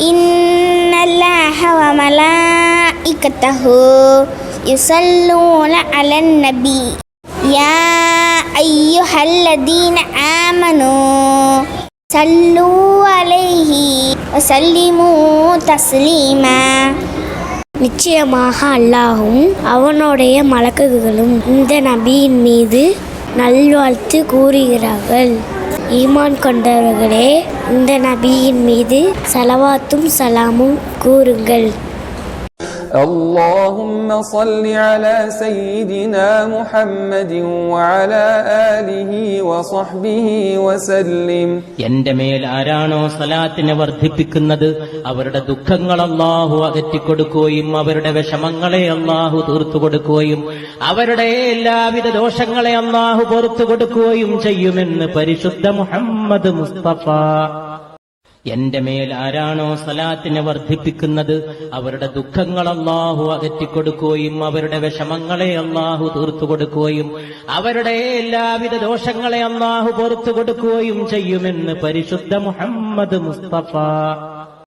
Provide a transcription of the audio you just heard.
ഇന്നല്ലാഹ വമലായികതഹു യുസല്ലൂന അലൻ നബി യാ അയ്യുഹല്ലദീന ആമനൂ സല്ലൂ അലൈഹി വസല്ലിമൂ തസ്ലീമാ. நிச்சயமாக அல்லாஹும் அவனுடைய மலக்குகளும் இந்த நபியின் மீது நல்வாழ்த்து கூறுகிறார்கள். ஈமான் கொண்டவர்களே, இந்த நபியின் மீது ஸலவாத்தும் சலாமும் கூறுங்கள். اللهم صل على سيدنا محمد وعلى آله وصحبه وسلم. എന്റെ മേൽ ആരാണോ സലാത്തിനെ വർദ്ധിപ്പിക്കുന്നത് അവരുടെ ദുഃഖങ്ങൾ അല്ലാഹു അകറ്റിക്കൊടുക്കുകയും അവരുടെ വിഷമങ്ങളെ അല്ലാഹു തീർത്തു കൊടുക്കുകയും അവരുടെ എല്ലാവിധ ദോഷങ്ങളെ അല്ലാഹു പുറത്തു കൊടുക്കുകയും ചെയ്യുമെന്ന് പരിശുദ്ധ മുഹമ്മദ് മുസ്തഫ. എന്റെ മേൽ ആരാണോ സലാത്തിനെ വർദ്ധിപ്പിക്കുന്നത് അവരുടെ ദുഃഖങ്ങൾ അല്ലാഹു അകറ്റിക്കൊടുക്കുകയും അവരുടെ വിഷമങ്ങളെ അല്ലാഹു തീർത്തു കൊടുക്കുകയും അവരുടെ എല്ലാവിധ ദോഷങ്ങളെ അല്ലാഹു പുറത്തു കൊടുക്കുകയും ചെയ്യുമെന്ന് പരിശുദ്ധ മുഹമ്മദ് മുസ്തഫ.